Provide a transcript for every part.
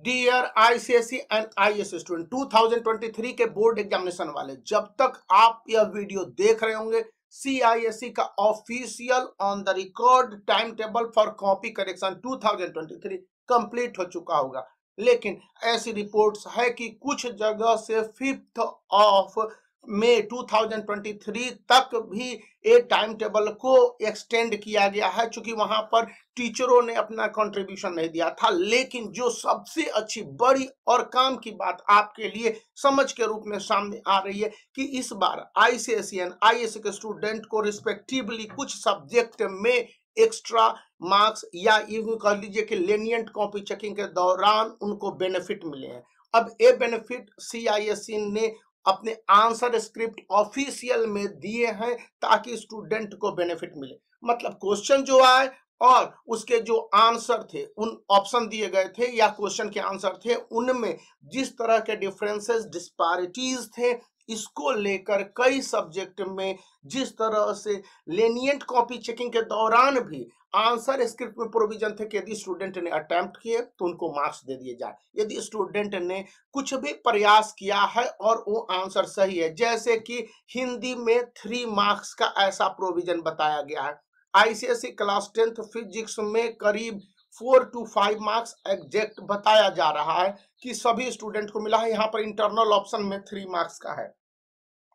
Dear ICSE and ISC student 2023 के board examination वाले, जब तक आप यह वीडियो देख रहे होंगे सीआईएसई का official on the record time table for copy correction 2023 complete हो चुका होगा। लेकिन ऐसी रिपोर्ट्स है कि कुछ जगह से 5 ऑफ मई 2023 तक भी ये टाइम टेबल को एक्सटेंड किया गया है, चूंकि वहां पर टीचरों ने अपना कंट्रीब्यूशन नहीं दिया था। लेकिन जो सबसे अच्छी बड़ी और काम की बात आपके लिए समझ के रूप में सामने आ रही है कि इस बार आईसीएसई एंड आईएससी के स्टूडेंट को रिस्पेक्टिवली कुछ सब्जेक्ट में एक्स्ट्रा मार्क्स या यूं कह लीजिए कि लेनिएंट कॉपी चेकिंग के दौरान उनको बेनिफिट मिले हैं। अब ये बेनिफिट सीआईएसई ने अपने आंसर स्क्रिप्ट ऑफिशियल में दिए हैं ताकि स्टूडेंट को बेनिफिट मिले। मतलब क्वेश्चन जो आए और उसके जो आंसर थे, उन ऑप्शन दिए गए थे या क्वेश्चन के आंसर थे, उनमें जिस तरह के डिफरेंसेस डिस्पैरिटीज थे, इसको लेकर कई सब्जेक्ट में जिस तरह से लेनिएंट कॉपी चेकिंग के दौरान भी आंसर स्क्रिप्ट में प्रोविजन थे कि यदि स्टूडेंट ने अटेम्प्ट किए तो उनको मार्क्स दे दिए जाए, यदि स्टूडेंट ने कुछ भी प्रयास किया है और वो आंसर सही है, जैसे कि हिंदी में 3 मार्क्स का ऐसा प्रोविजन बताया गया है। आईसीएसई क्लास 10th फिजिक्स में करीब 4 to 5 मार्क्स एग्जैक्ट बताया जा रहा है कि सभी स्टूडेंट को मिला है। यहाँ पर इंटरनल ऑप्शन में 3 मार्क्स का है।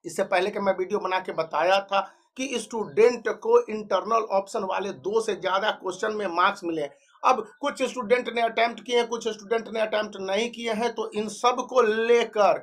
इससे पहले कि मैं वीडियो बना के बताया था कि स्टूडेंट को इंटरनल ऑप्शन वाले 2 से ज्यादा क्वेश्चन में मार्क्स मिले। अब कुछ स्टूडेंट ने अटेम्प्ट किए हैं, कुछ स्टूडेंट ने अटेम्प्ट नहीं किए हैं, तो इन सब को लेकर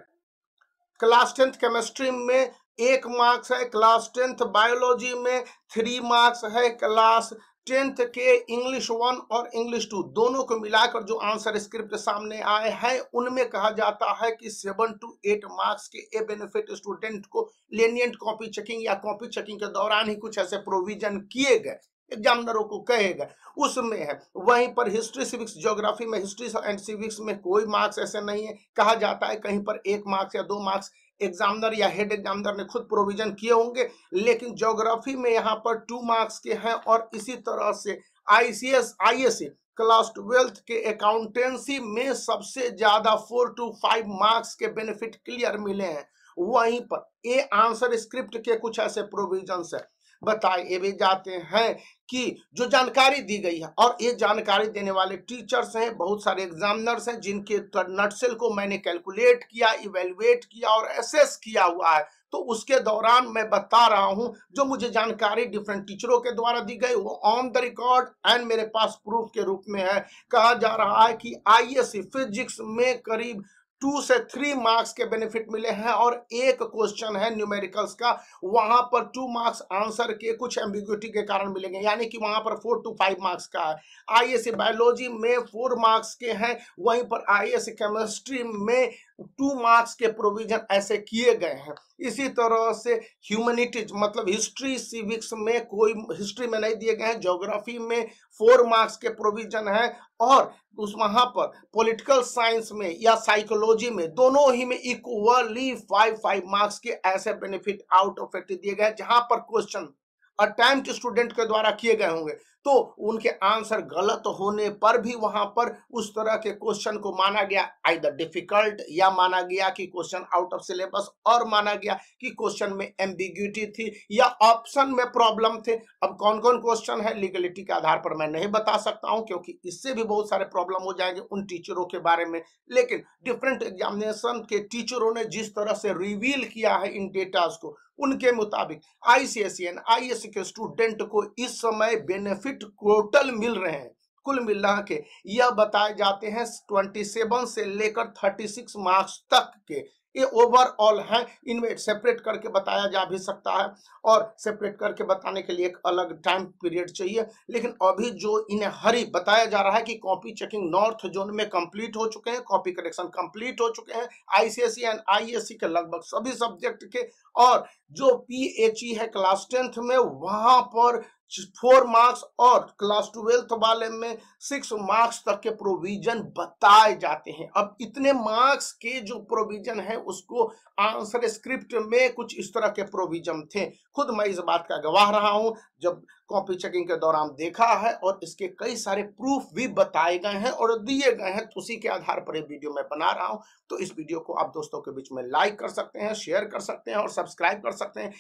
क्लास 10th केमिस्ट्री में 1 मार्क्स है, क्लास 10th बायोलॉजी में 3 मार्क्स है, क्लास 10th के इंग्लिश 1 और इंग्लिश 2 दोनों को मिलाकर जो आंसर स्क्रिप्ट सामने आए हैं, उनमें कहा जाता है कि 7 to 8 मार्क्स के ए बेनिफिट स्टूडेंट को लेनिएंट कॉपी चेकिंग या कॉपी चेकिंग के दौरान ही कुछ ऐसे प्रोविजन किए गए, एग्जामिनरों को कहे गए, उसमें है। वहीं पर हिस्ट्री सिविक्स ज्योग्राफी में, हिस्ट्री एंड सिविक्स में कोई मार्क्स ऐसे नहीं है। कहा जाता है कहीं पर 1 मार्क्स या 2 मार्क्स एग्जामिनर या हेड एग्जामिनर ने खुद प्रोविजन किए होंगे, लेकिन ज्योग्राफी में यहाँ पर 2 मार्क्स के हैं। और इसी तरह से आईएससी क्लास 12th के अकाउंटेंसी में सबसे ज्यादा 4 to 5 मार्क्स के बेनिफिट क्लियर मिले हैं। वहीं पर ये आंसर स्क्रिप्ट के कुछ ऐसे प्रोविजंस है बताए भी जाते हैं कि जो जानकारी दी गई है, और ये जानकारी देने वाले टीचर्स हैं, बहुत सारे एग्जामिनर्स हैं जिनके नटसेल को मैंने कैलकुलेट किया, इवेलुएट किया और एसेस किया हुआ है। तो उसके दौरान मैं बता रहा हूं जो मुझे जानकारी डिफरेंट टीचरों के द्वारा दी गई, वो ऑन द रिकॉर्ड एंड मेरे पास प्रूफ के रूप में है। कहा जा रहा है कि आईएससी फिजिक्स में करीब 2 से 3 मार्क्स के बेनिफिट मिले हैं, और एक क्वेश्चन है न्यूमेरिकल्स का, वहां पर 2 मार्क्स आंसर के कुछ एम्बिग्यूटी के कारण मिलेंगे, यानी कि वहां पर 4 to 5 मार्क्स का है। आईएससी बायोलॉजी में 4 मार्क्स के हैं, वहीं पर आईएससी केमिस्ट्री में 2 मार्क्स के प्रोविजन ऐसे किए गए हैं। इसी तरह से ह्यूमैनिटीज मतलब हिस्ट्री सिविक्स में कोई हिस्ट्री में नहीं दिए गए हैं, ज्योग्राफी में 4 मार्क्स के प्रोविजन है, और उस वहां पर पॉलिटिकल साइंस में या साइकोलॉजी में दोनों ही में इक्वली 5 मार्क्स के ऐसे बेनिफिट आउट ऑफ 80 दिए गए, जहां पर क्वेश्चन अटेम्प्ट स्टूडेंट के द्वारा किए गए होंगे तो उनके आंसर गलत होने पर भी वहां पर उस तरह के क्वेश्चन को माना गया आइदर डिफिकल्ट, या माना गया कि क्वेश्चन आउट ऑफ सिलेबस, और माना गया कि क्वेश्चन में एम्बिग्यूटी थी या ऑप्शन में प्रॉब्लम थे। अब कौन कौन क्वेश्चन है लीगलिटी के आधार पर मैं नहीं बता सकता हूं, क्योंकि इससे भी बहुत सारे प्रॉब्लम हो जाएंगे उन टीचरों के बारे में। लेकिन डिफरेंट एग्जामिनेशन के टीचरों ने जिस तरह से रिवील किया है इन डेटास को, उनके मुताबिक आईसीएसई एंड आईएससी के स्टूडेंट को इस समय बेनिफिट टोटल मिल रहे हैं, कुल मिला के यह बताए जाते हैं 27 से लेकर 36 मार्क्स तक के। ये ओवरऑल है, इनमें सेपरेट करके बताया जा भी सकता है, और सेपरेट करके बताने के लिए एक अलग टाइम पीरियड चाहिए। लेकिन अभी जो इन्हें हरी बताया जा रहा है कि कॉपी चेकिंग नॉर्थ जोन में कंप्लीट हो चुके हैं, कॉपी करेक्शन कंप्लीट हो चुके हैं आईसीएसई एंड आईएससी के लगभग सभी सब्जेक्ट के, और जो पीएचई है क्लास 10th में, वहां पर 4 मार्क्स और क्लास 12th वाले में 6 मार्क्स तक के प्रोविजन बताए जाते हैं। अब इतने मार्क्स के जो प्रोविजन है उसको आंसर स्क्रिप्ट में कुछ इस तरह के प्रोविजन थे। खुद मैं इस बात का गवाह रहा हूं, जब कॉपी चेकिंग के दौरान देखा है, और इसके कई सारे प्रूफ भी बताए गए हैं और दिए गए हैं, तो उसी के आधार पर ये वीडियो मैं बना रहा हूं। तो इस वीडियो को आप दोस्तों के बीच में लाइक कर सकते हैं, शेयर कर सकते हैं और सब्सक्राइब कर सकते हैं।